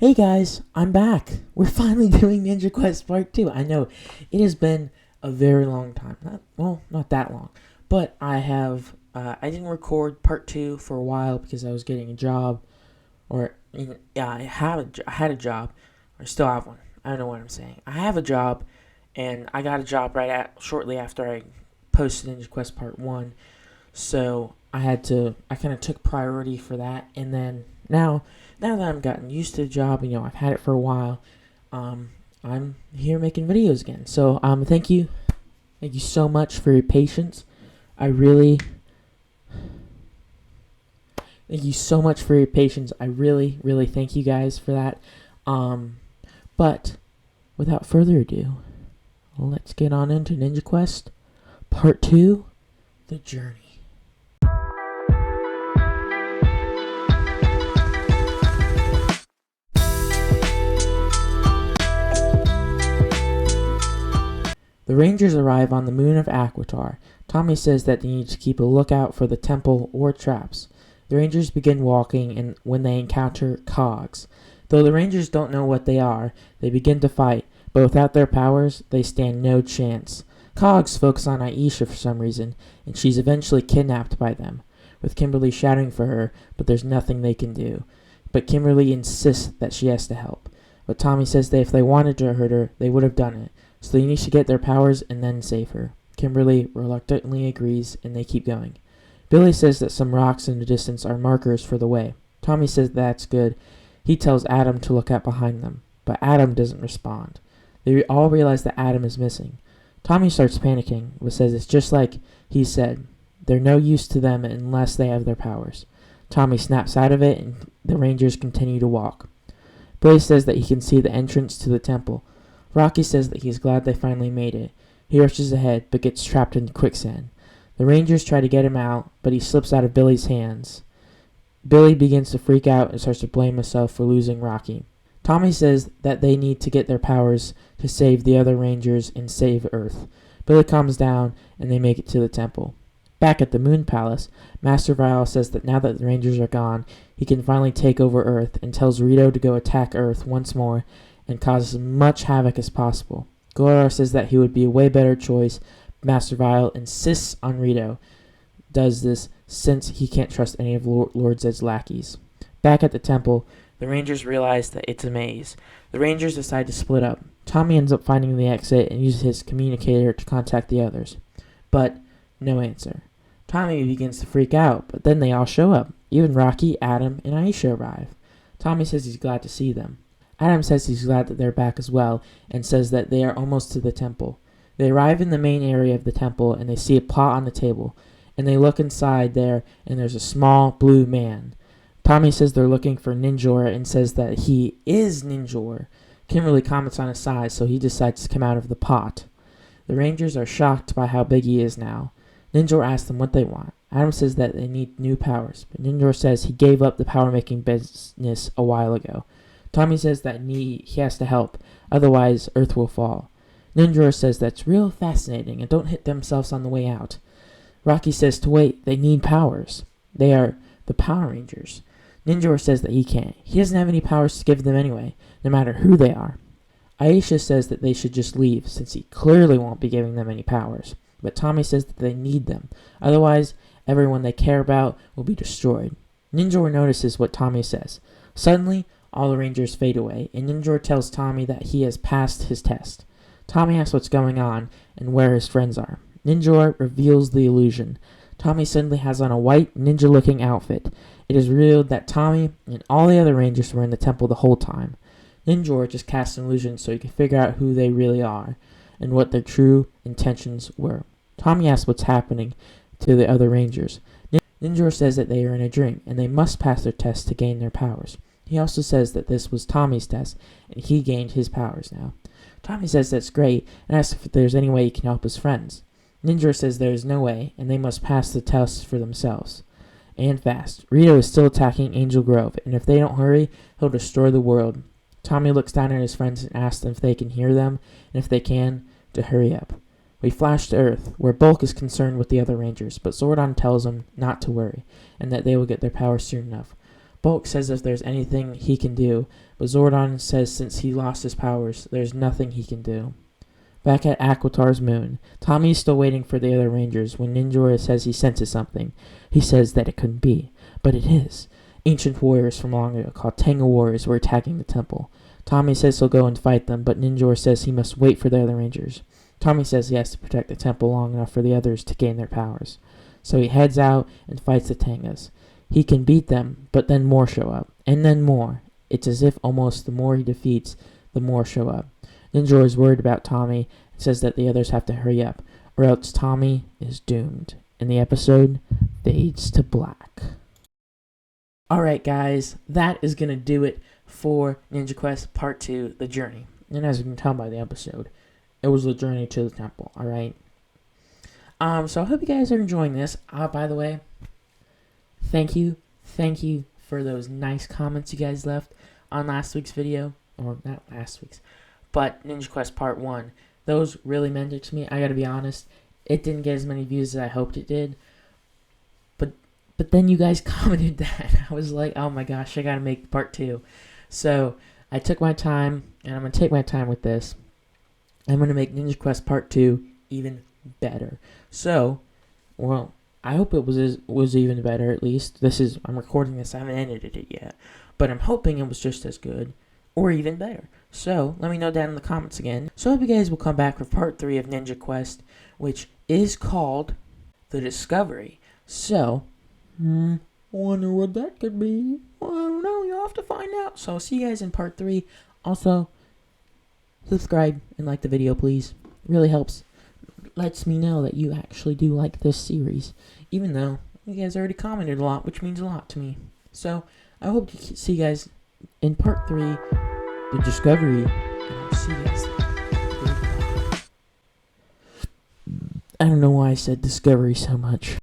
Hey guys, I'm back. We're finally doing Ninja Quest Part 2. I know it has been a very long time. Not that long. But I didn't record Part 2 for a while because I was getting a job. I had a job. Or still have one. I don't know what I'm saying. I have a job, and I got a job shortly after I posted Ninja Quest Part 1. So I kind of took priority for that. And then now that I've gotten used to the job, I've had it for a while, I'm here making videos again. So, thank you so much for your patience. I really, thank you so much for your patience. I really, really thank you guys for that. But without further ado, let's get on into Ninja Quest Part 2, The Journey. The Rangers arrive on the moon of Aquitar. Tommy says that they need to keep a lookout for the temple or traps. The Rangers begin walking and when they encounter cogs. Though the Rangers don't know what they are, they begin to fight, but without their powers, they stand no chance. Cogs focus on Aisha for some reason, and she's eventually kidnapped by them, with Kimberly shouting for her, but there's nothing they can do. But Kimberly insists that she has to help. But Tommy says that if they wanted to hurt her, they would have done it. So they need to get their powers and then save her. Kimberly reluctantly agrees, and they keep going. Billy says that some rocks in the distance are markers for the way. Tommy says that's good. He tells Adam to look out behind them, but Adam doesn't respond. They all realize that Adam is missing. Tommy starts panicking, but says it's just like he said. They're no use to them unless they have their powers. Tommy snaps out of it, and the Rangers continue to walk. Billy says that he can see the entrance to the temple. Rocky says that he's glad they finally made it. He rushes ahead, but gets trapped in quicksand. The Rangers try to get him out, but he slips out of Billy's hands. Billy begins to freak out and starts to blame himself for losing Rocky. Tommy says that they need to get their powers to save the other Rangers and save Earth. Billy calms down, and they make it to the temple. Back at the Moon Palace, Master Vial says that now that the Rangers are gone, he can finally take over Earth and tells Rito to go attack Earth once more and cause as much havoc as possible. Gorar says that he would be a way better choice. Master Vial insists on Rito does this since he can't trust any of Lord Zed's lackeys. Back at the temple, the Rangers realize that it's a maze. The Rangers decide to split up. Tommy ends up finding the exit and uses his communicator to contact the others. But no answer. Tommy begins to freak out, but then they all show up. Even Rocky, Adam, and Aisha arrive. Tommy says he's glad to see them. Adam says he's glad that they're back as well, and says that they are almost to the temple. They arrive in the main area of the temple, and they see a pot on the table, and they look inside there, and there's a small blue man. Tommy says they're looking for Ninjor, and says that he is Ninjor. Kimberly comments on his size, so he decides to come out of the pot. The Rangers are shocked by how big he is now. Ninjor asks them what they want. Adam says that they need new powers, but Ninjor says he gave up the power-making business a while ago. Tommy says that he has to help, otherwise Earth will fall. Ninjor says that's real fascinating and don't hit themselves on the way out. Rocky says to wait, they need powers. They are the Power Rangers. Ninjor says that he can't. He doesn't have any powers to give them anyway, no matter who they are. Aisha says that they should just leave, since he clearly won't be giving them any powers. But Tommy says that they need them, otherwise everyone they care about will be destroyed. Ninjor notices what Tommy says. Suddenly, all the Rangers fade away, and Ninjor tells Tommy that he has passed his test. Tommy asks what's going on and where his friends are. Ninjor reveals the illusion. Tommy suddenly has on a white, ninja-looking outfit. It is revealed that Tommy and all the other Rangers were in the temple the whole time. Ninjor just casts an illusion so he can figure out who they really are and what their true intentions were. Tommy asks what's happening to the other Rangers. Ninjor says that they are in a dream, and they must pass their test to gain their powers. He also says that this was Tommy's test, and he gained his powers now. Tommy says that's great, and asks if there's any way he can help his friends. Ninjor says there is no way, and they must pass the test for themselves. And fast. Rito is still attacking Angel Grove, and if they don't hurry, he'll destroy the world. Tommy looks down at his friends and asks them if they can hear them, and if they can, to hurry up. We flash to Earth, where Bulk is concerned with the other Rangers, but Zordon tells him not to worry, and that they will get their powers soon enough. Bulk says if there's anything he can do, but Zordon says since he lost his powers, there's nothing he can do. Back at Aquitar's moon, Tommy is still waiting for the other Rangers when Ninjora says he senses something. He says that it couldn't be, but it is. Ancient warriors from long ago called Tenga warriors were attacking the temple. Tommy says he'll go and fight them, but Ninjora says he must wait for the other Rangers. Tommy says he has to protect the temple long enough for the others to gain their powers. So he heads out and fights the Tengas. He can beat them, but then more show up, and then more. It's as if almost the more he defeats, the more show up. Ninjora is worried about Tommy and says that the others have to hurry up, or else Tommy is doomed. And the episode fades to black. Alright guys, that is going to do it for Ninja Quest Part 2, The Journey. And as you can tell by the episode, it was the journey to the temple, alright? So I hope you guys are enjoying this. By the way, thank you for those nice comments you guys left on last week's video. Or not last week's, but Ninja Quest Part 1. Those really meant it to me. I gotta be honest, it didn't get as many views as I hoped it did. But then you guys commented that. I was like, oh my gosh, I gotta make Part 2. So I took my time, and I'm gonna take my time with this. I'm gonna make Ninja Quest Part 2 even better. So, well, I hope it was even better at least. I'm recording this, I haven't edited it yet. But I'm hoping it was just as good, or even better. So, let me know down in the comments again. So I hope you guys will come back for Part 3 of Ninja Quest, which is called The Discovery. So, wonder what that could be. Well, I don't know, you'll have to find out. So, I'll see you guys in Part 3. Also, subscribe and like the video, please. It really helps. Lets me know that you actually do like this series. Even though you guys already commented a lot, which means a lot to me. So, I hope to see you guys in Part 3, The Discovery. And I'll see you guys then. I don't know why I said Discovery so much.